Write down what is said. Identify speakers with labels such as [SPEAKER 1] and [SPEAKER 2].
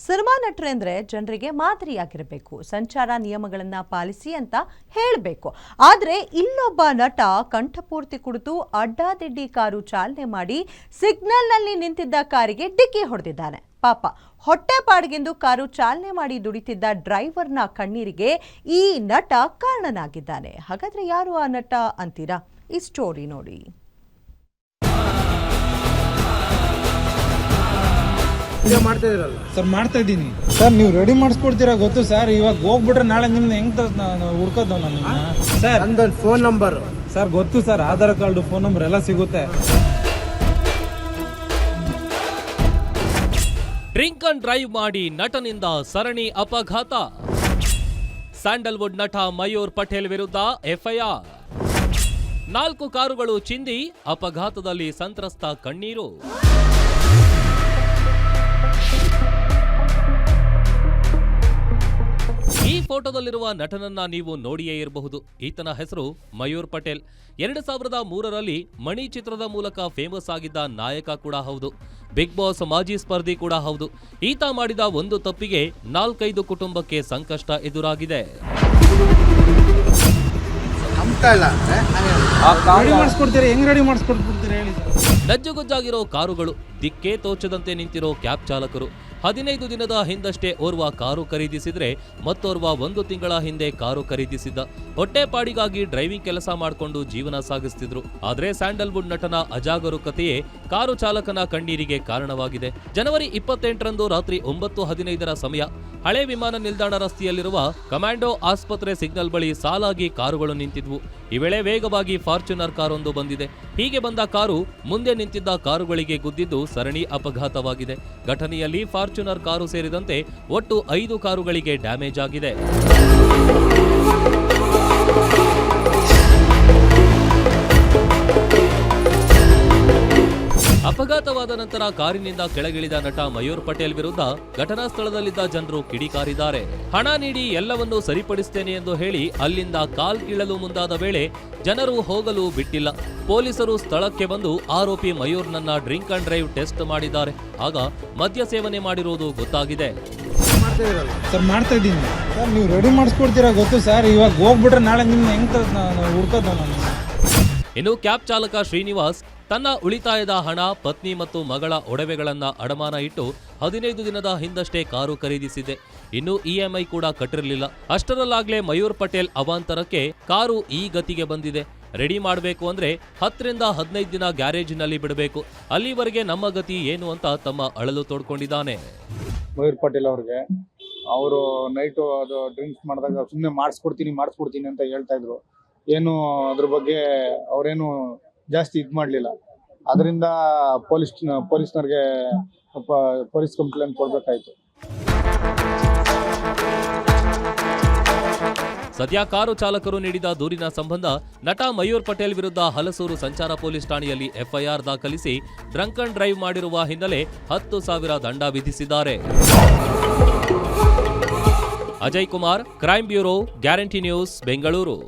[SPEAKER 1] Cinema ನಟರೆ ಅಂದ್ರೆ ಜನರಿಗೆ ಮಾದರಿಯಾಗಿರಬೇಕು, ಸಂಚಾರ ನಿಯಮಗಳನ್ನ ಪಾಲಿಸಿ ಅಂತ ಹೇಳಬೇಕು. ಆದ್ರೆ ಇಲ್ಲೊಬ್ಬ ನಟ ಕಂಠಪೂರ್ತಿ ಕುಡಿದು ಅಡ್ಡಾದಿಡ್ಡಿ ಕಾರು ಚಾಲನೆ ಮಾಡಿ ಸಿಗ್ನಲ್ನಲ್ಲಿ ನಿಂತಿದ್ದ ಕಾರಿಗೆ ಡಿಕ್ಕಿ ಹೊಡೆದಿದ್ದಾನೆ. ಪಾಪ ಹೊಟ್ಟೆಪಾಡಿಗೆಂದು ಕಾರು ಚಾಲನೆ ಮಾಡಿ ದುಡಿತಿದ್ದ ಡ್ರೈವರ್ನ ಕಣ್ಣೀರಿಗೆ ಈ ನಟ ಕಾರಣನಾಗಿದ್ದಾನೆ. ಹಾಗಾದ್ರೆ ಯಾರು ಆ ನಟ ಅಂತೀರಾ? ಈ ಸ್ಟೋರಿ ನೋಡಿ.
[SPEAKER 2] ಸರ್ ಮಾಡ್ತಾ ಇದ್ದೀನಿ ಸರ್. ನೀವು ರೆಡಿ ಮಾಡಿಸ್ಕೊಡ್ತೀರಾ ಗೊತ್ತು ಸರ್. ಇವಾಗ ಹೋಗ್ಬಿಟ್ರೆ ನಾಳೆ ನಿಮ್ನ ಹೆಂಗ್ ಹುಡ್ಕೋದು ನನ್ನ ಸರ್?
[SPEAKER 3] ನಂದೊಂದು ಫೋನ್ ನಂಬರ್
[SPEAKER 2] ಸರ್ ಗೊತ್ತು sir, Aadhaar card, phone number ಎಲ್ಲ ಸಿಗುತ್ತೆ.
[SPEAKER 4] ಡ್ರಿಂಕ್ ಅಂಡ್ ಡ್ರೈವ್ ಮಾಡಿ ನಟನಿಂದ ಸರಣಿ ಅಪಘಾತ. ಸ್ಯಾಂಡಲ್ವುಡ್ ನಟ ಮಯೂರ್ ಪಟೇಲ್ ವಿರುದ್ಧ ಎಫ್ಐಆರ್. 4 ಕಾರುಗಳು ಚಿಂದಿ ಅಪಘಾತದಲ್ಲಿ ಸಂತ್ರಸ್ತ ಕಣ್ಣೀರು. ಈ ಫೋಟೋದಲ್ಲಿರುವ ನಟನನ್ನ ನೀವು ನೋಡಿಯೇ ಇರಬಹುದು. ಈತನ ಹೆಸರು ಮಯೂರ್ ಪಟೇಲ್. 2003ರಲ್ಲಿ ಮಣಿ ಚಿತ್ರದ ಮೂಲಕ ಫೇಮಸ್ ಆಗಿದ್ದ ನಾಯಕ ಕೂಡ ಹೌದು. ಬಿಗ್ ಬಾಸ್ ಮಾಜಿ ಸ್ಪರ್ಧಿ ಕೂಡ ಹೌದು. ಈತ ಮಾಡಿದ ಒಂದು ತಪ್ಪಿಗೆ 4-5 ಕುಟುಂಬಕ್ಕೆ ಸಂಕಷ್ಟ ಎದುರಾಗಿದೆ.
[SPEAKER 2] ಹೆಂಗ್ ರೆಡಿ ಮಾಡಿಸ್ಕೊಡ್ತೀರಾ ಹೇಳಿ ಸರ್?
[SPEAKER 4] ನಜ್ಜುಗುಜ್ಜಾಗಿರೋ ಕಾರುಗಳು, ದಿಕ್ಕೇ ತೋಚದಂತೆ ನಿಂತಿರೋ ಕ್ಯಾಬ್ ಚಾಲಕರು. 15 ದಿನದ ಹಿಂದಷ್ಟೇ ಓರ್ವ ಕಾರು ಖರೀದಿಸಿದ್ರೆ ಮತ್ತೋರ್ವ 1 ತಿಂಗಳ ಹಿಂದೆ ಕಾರು ಖರೀದಿಸಿದ್ದ. ಹೊಟ್ಟೆಪಾಡಿಗಾಗಿ ಡ್ರೈವಿಂಗ್ ಕೆಲಸ ಮಾಡಿಕೊಂಡು ಜೀವನ ಸಾಗಿಸ್ತಿದ್ರು. ಆದ್ರೆ ಸ್ಯಾಂಡಲ್ವುಡ್ ನಟನ ಅಜಾಗರೂಕತೆಯೇ ಕಾರು ಚಾಲಕನ ಕಣ್ಣೀರಿಗೆ ಕಾರಣವಾಗಿದೆ. ಜನವರಿ 28ರಂದು ರಾತ್ರಿ 9:15ರ ಸಮಯ ಹಳೆ ವಿಮಾನ ನಿಲ್ದಾಣ ರಸ್ತೆಯಲ್ಲಿರುವ ಕಮಾಂಡೋ ಆಸ್ಪತ್ರೆ ಸಿಗ್ನಲ್ ಬಳಿ ಸಾಲಾಗಿ ಕಾರುಗಳು ನಿಂತಿದ್ವು. ಈ ವೇಳೆ ವೇಗವಾಗಿ ಫಾರ್ಚುನರ್ ಕಾರೊಂದು ಬಂದಿದೆ. ಹೀಗೆ ಬಂದ ಕಾರು ಮುಂದೆ ನಿಂತಿದ್ದ ಕಾರುಗಳಿಗೆ ಗುದ್ದಿದ್ದು ಸರಣಿ ಅಪಘಾತವಾಗಿದೆ. ಘಟನೆಯಲ್ಲಿ ಫಾರ್ಚುನರ್ ಕಾರು ಸೇರಿದಂತೆ ಒಟ್ಟು 5 ಕಾರುಗಳಿಗೆ ಡ್ಯಾಮೇಜ್ ಆಗಿದೆ. ಅಪಘಾತವಾದ ನಂತರ ಕಾರಿನಿಂದ ಕೆಳಗಿಳಿದ ನಟ ಮಯೂರ್ ಪಟೇಲ್ ವಿರುದ್ಧ ಘಟನಾ ಸ್ಥಳದಲ್ಲಿದ್ದ ಜನರು ಕಿಡಿಕಾರಿದ್ದಾರೆ. ಹಣ ನೀಡಿ ಎಲ್ಲವನ್ನೂ ಸರಿಪಡಿಸುತ್ತೇನೆ ಎಂದು ಹೇಳಿ ಅಲ್ಲಿಂದ ಕಾಲ್ ಕೀಳಲು ಮುಂದಾದ ವೇಳೆ ಜನರು ಹೋಗಲು ಬಿಟ್ಟಿಲ್ಲ. ಪೊಲೀಸರು ಸ್ಥಳಕ್ಕೆ ಬಂದು ಆರೋಪಿ ಮಯೂರ್ನನ್ನ ಡ್ರಿಂಕ್ ಅಂಡ್ ಡ್ರೈವ್ ಟೆಸ್ಟ್ ಮಾಡಿದ್ದಾರೆ. ಆಗ ಮದ್ಯ ಸೇವನೆ ಮಾಡಿರುವುದು ಗೊತ್ತಾಗಿದೆ.
[SPEAKER 2] ಸರ್ ಮಾಡ್ತಾ ಇದ್ದೀನಿ ಸರ್. ನೀವು ರೆಡಿ ಮಾಡಿಸ್ಕೊಡ್ತೀರಾ ಗೊತ್ತು ಸರ್. ಇವಾಗ ಹೋಗ್ಬಿಟ್ರೆ ನಾಳೆ ನಿಮ್ನ ಹೆಂಗ್ ಹುಡ್ಕೋದು ನನ್ನ.
[SPEAKER 4] ಇನ್ನು ಕ್ಯಾಬ್ ಚಾಲಕ ಶ್ರೀನಿವಾಸ್ ತನ್ನ ಉಳಿತಾಯದ ಹಣ, ಪತ್ನಿ ಮತ್ತು ಮಗಳ ಒಡವೆಗಳನ್ನ ಅಡಮಾನ ಇಟ್ಟು 15 ದಿನದ ಹಿಂದಷ್ಟೇ ಕಾರು ಖರೀದಿಸಿದೆ. ಇನ್ನು ಇಎಂಐ ಕೂಡ ಕಟ್ಟಿರಲಿಲ್ಲ. ಅಷ್ಟರಲ್ಲಾಗ್ಲೇ ಮಯೂರ್ ಪಟೇಲ್ ಅವಾಂತರಕ್ಕೆ ಕಾರು ಈ ಗತಿಗೆ ಬಂದಿದೆ. ರೆಡಿ ಮಾಡಬೇಕು ಅಂದ್ರೆ 10ರಿಂದ 15 ದಿನ ಗ್ಯಾರೇಜಿನಲ್ಲಿ ಬಿಡಬೇಕು. ಅಲ್ಲಿವರೆಗೆ ನಮ್ಮ ಗತಿ ಏನು ಅಂತ ತಮ್ಮ ಅಳಲು ತೋಡ್ಕೊಂಡಿದ್ದಾನೆ.
[SPEAKER 2] ಮಯೂರ್ ಪಟೇಲ್ ಅವ್ರಿಗೆ ಅವರು ನೈಟು ಅದು ಡ್ರಿಂಕ್ಸ್ ಮಾಡಿದಾಗ ಸುಮ್ಮನೆ ಮಾಡಿಸ್ಕೊಡ್ತೀನಿ ಅಂತ ಹೇಳ್ತಾ ಇದ್ರು. ಏನು ಅದ್ರ ಬಗ್ಗೆ ಅವರೇನು ಜಾಸ್ತಿ ಇದು ಮಾಡಲಿಲ್ಲ. ಅದರಿಂದ ಪೊಲೀಸ್ನವ್ರಿಗೆ ಪೊಲೀಸ್ ಕಂಪ್ಲೇಂಟ್ ಕೊಡಬೇಕಾಯಿತು.
[SPEAKER 4] ಸದ್ಯ ಕಾರು ಚಾಲಕರು ನೀಡಿದ ದೂರಿನ ಸಂಬಂಧ ನಟ ಮಯೂರ್ ಪಟೇಲ್ ವಿರುದ್ಧ ಹಲಸೂರು ಸಂಚಾರ ಪೊಲೀಸ್ ಠಾಣೆಯಲ್ಲಿ ಎಫ್ಐಆರ್ ದಾಖಲಿಸಿ ಡ್ರಂಕ್ ಅಂಡ್ ಡ್ರೈವ್ ಮಾಡಿರುವ ಹಿನ್ನೆಲೆ 10,000 ದಂಡ ವಿಧಿಸಿದ್ದಾರೆ. Ajay Kumar, crime bureau, guarantee news, Bengaluru.